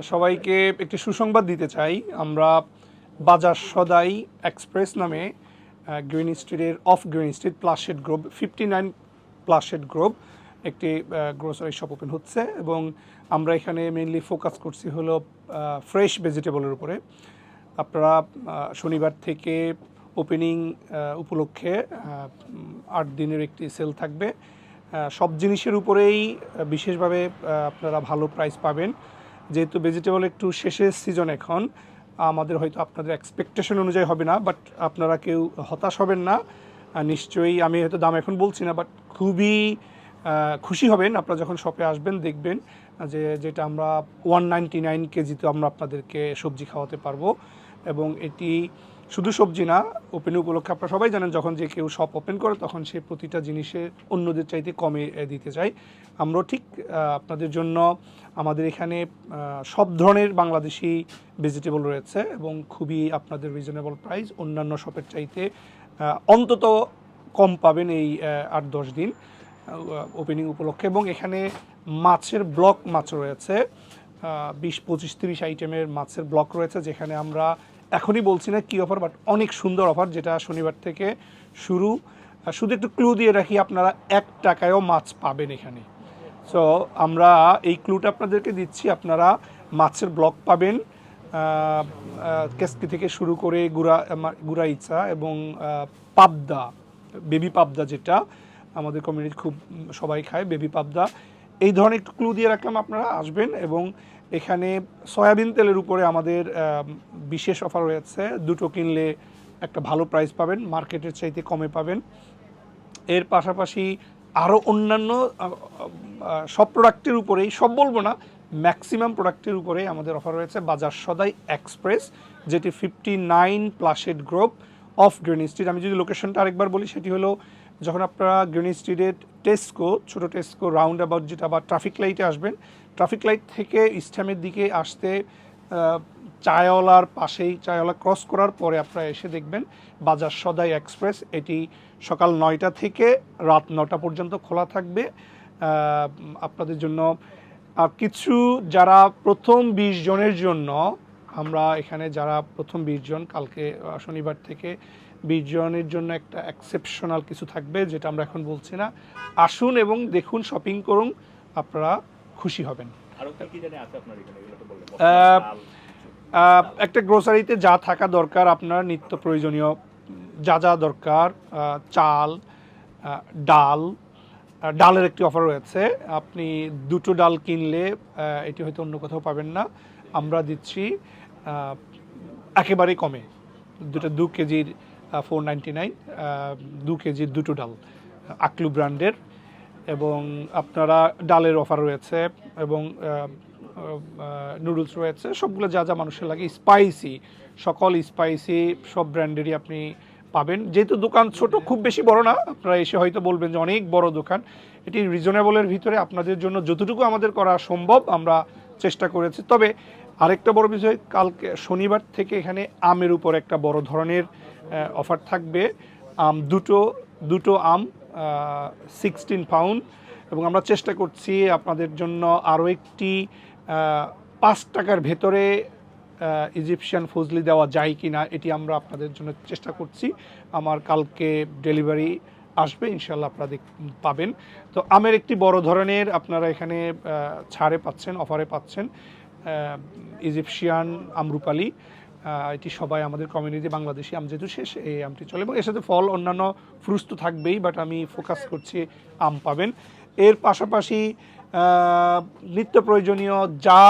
সবাইকে একটি সুসংবাদ দিতে চাই। আমরা বাজার সদাই এক্সপ্রেস নামে গ্রিন স্ট্রিটের গ্রিন স্ট্রিট প্লাসেড গ্রুপ 59 প্লাসেড গ্রুপ একটি গ্রোসারি শপ ওপেন হচ্ছে এবং আমরা এখানে মেইনলি ফোকাস করছি হলো ফ্রেশ ভেজিটেবলের উপরে। আপনারা শনিবার থেকে ওপেনিং উপলক্ষে 8 দিনের একটি সেল থাকবে। সব জিনিসের উপরেই বিশেষভাবে আপনারা ভালো প্রাইস পাবেন। যেহেতু ভেজিটেবল একটু শেষের সিজন এখন, আমাদের হয়তো আপনাদের এক্সপেকটেশন অনুযায়ী হবে না, বাট আপনারা কেউ হতাশ হবেন না। নিশ্চয়ই আমি হয়তো দাম এখন বলছি না, বাট খুবই খুশি হবেন আপনারা যখন শপে আসবেন, দেখবেন যেটা আমরা 199 কেজিতে আমরা আপনাদেরকে সবজি খাওয়াতে পারবো। এবং এটি শুধু সবজি না, ওপেন উপলক্ষে আপনারা সবাই জানেন যখন যে কেউ শপ ওপেন করে তখন সে প্রতিটা জিনিসে অন্যদের চাইতে কমে দিতে চাই। আমরাও ঠিক আপনাদের জন্য আমাদের এখানে সব ধরনের বাংলাদেশি ভেজিটেবল রয়েছে এবং খুবই আপনাদের রিজনেবল প্রাইস, অন্যান্য শপের চাইতে অন্তত কম পাবেন এই 8-10 দিন ওপেনিং উপলক্ষে। এবং এখানে মাছের ব্লক মাছ রয়েছে, 20-25-30 আইটেমের মাছের ব্লক রয়েছে, যেখানে আমরা এখনই বলছি না কী অফার, বাট অনেক সুন্দর অফার যেটা শনিবার থেকে শুরু। শুধু একটু ক্লু দিয়ে রাখি, আপনারা 1 টাকায়ও মাছ পাবেন এখানে। সো আমরা এই ক্লুটা আপনাদেরকে দিচ্ছি, আপনারা মাছের ব্লক পাবেন কেসকি থেকে শুরু করে গুড়া ইচা এবং পাবদা, বেবি পাবদা, যেটা আমাদের কমিউনিটি খুব সবাই খায়, বেবি পাবদা। এই ধরনের একটু ক্লু দিয়ে রাখলাম, আপনারা আসবেন। এবং এখানে সয়াবিন তেলের উপরে আমাদের বিশেষ অফার রয়েছে, 2টো কিনলে একটা ভালো প্রাইস পাবেন, মার্কেটের চাইতে কমে পাবেন। এর পাশাপাশি আরও অন্যান্য সব প্রোডাক্টের উপরেই, সব বলবো না, ম্যাক্সিমাম প্রোডাক্টের উপরেই আমাদের অফার রয়েছে বাজার সদাই এক্সপ্রেস, যেটি 59 প্লাসেড গ্রুপ অফ গ্রিন স্ট্রিট। আমি যদি লোকেশনটা আরেকবার বলি, সেটি হলো যখন আপনারা গ্রিন স্ট্রিটের টেস্কো, ছোটো টেস্কো রাউন্ড অ্যাবাউট যেটা, বা ট্রাফিক লাইটে আসবেন, ট্রাফিক লাইট থেকে ইস্টামের দিকে আসতে চায়ওয়ালার পাশেই, চায়ওয়ালা ক্রস করার পরে আপনারা এসে দেখবেন বাজার সদাই এক্সপ্রেস। এটি সকাল 9টা থেকে রাত 9টা পর্যন্ত খোলা থাকবে আপনাদের জন্য। আর কিছু যারা প্রথম 20 জনের জন্য, আমরা এখানে যারা প্রথম 20 জন, কালকে শনিবার থেকে 20 জনের জন্য একটা এক্সেপশনাল কিছু থাকবে, যেটা আমরা এখন বলছি না। আসুন এবং দেখুন, শপিং করুন, আপনারা খুশি হবেন। একটা গ্রোসারিতে যা থাকা দরকার, আপনার নিত্য প্রয়োজনীয় যা যা দরকার, চাল, ডালের একটি অফার রয়েছে। আপনি 2টো ডাল কিনলে এটি হয়তো অন্য কোথাও পাবেন না, আমরা দিচ্ছি একেবারেই কমে। 2 কেজির 499, 2 কেজির 2টো ডাল, আকলু ব্র্যান্ডের। এবং আপনারা ডালের অফার রয়েছে এবং নুডলস রয়েছে, সবগুলো যা যা মানুষের লাগে। স্পাইসি, সকল স্পাইসি সব ব্র্যান্ডেরই আপনি পাবেন। যেহেতু দোকান ছোট, খুব বেশি বড় না, আপনারা এসে হয়তো বলবেন যে অনেক বড় দোকান। এটি রিজনেবলের ভিতরে আপনাদের জন্য যতটুকু আমাদের করা সম্ভব আমরা চেষ্টা করেছি। তবে আরেকটা বড় বিষয়, কালকে শনিবার থেকে এখানে আমের উপর একটা বড় ধরনের অফার থাকবে। দুটো আম 16 পাউন্ড। এবং আমরা চেষ্টা করছি আপনাদের জন্য আরও একটি 5 টাকার ভেতরে ইজিপশিয়ান ফজলি দেওয়া যায় কি না, এটি আমরা আপনাদের জন্য চেষ্টা করছি। আমার কালকে ডেলিভারি আসবে, ইনশাল্লাহ আপনারা পাবেন। তো আমের একটি বড় ধরনের আপনারা এখানে ছাড়ে পাচ্ছেন, অফারে পাচ্ছেন ইজিপশিয়ান আমরুপালি। এটি সবাই আমাদের কমিউনিটি, বাংলাদেশি আম যেহেতু শেষ, এই আমটি চলে। এবং এর সাথে ফল, অন্যান্য ফ্রুটস তো থাকবেই, বাট আমি ফোকাস করছি আম পাবেন। এর পাশাপাশি নিত্য প্রয়োজনীয় যা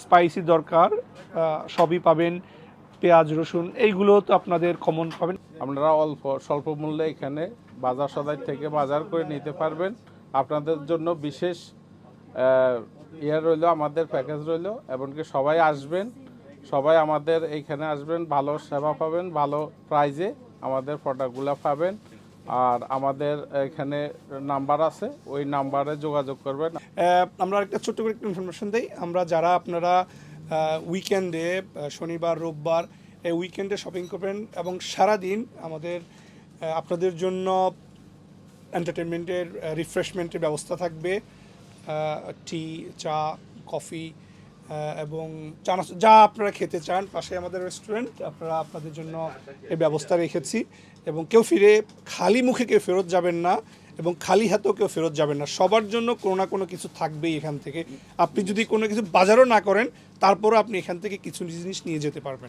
স্পাইসি দরকার সবই পাবেন। পেঁয়াজ, রসুন, এইগুলো তো আপনাদের কমন পাবেন। আপনারা স্বল্প মূল্যে এখানে বাজার সদাই থেকে বাজার করে নিতে পারবেন। আপনাদের জন্য বিশেষ রইল, আমাদের প্যাকেজ রইল। এমনকি সবাই আসবেন, সবাই আমাদের এইখানে আসবেন, ভালো সেবা পাবেন, ভালো প্রাইজে আমাদের প্রোডাক্টগুলো পাবেন। আর আমাদের এখানে নাম্বার আছে, ওই নাম্বারে যোগাযোগ করবেন। আমরা একটা ছোট্ট করে একটা ইনফরমেশন দিই। আমরা যারা আপনারা উইকেন্ডে, শনিবার রোববার এই উইকেন্ডে শপিং করবেন এবং সারাদিন আমাদের আপনাদের জন্য এন্টারটেনমেন্টের, রিফ্রেশমেন্টের ব্যবস্থা থাকবে। টি, চা, কফি, এবং যা আপনারা খেতে চান, পাশে আমাদের রেস্টুরেন্ট, আপনারা আপনাদের জন্য এই ব্যবস্থা রেখেছি। এবং কেউ ফিরে খালি মুখে কেউ ফেরত যাবেন না এবং খালি হাতেও কেউ ফেরত যাবেন না, সবার জন্য কোনো না কোনো কিছু থাকবেই এখান থেকে। আপনি যদি কোনো কিছু বাজারও না করেন, তারপরও আপনি এখান থেকে কিছু জিনিস নিয়ে যেতে পারবেন।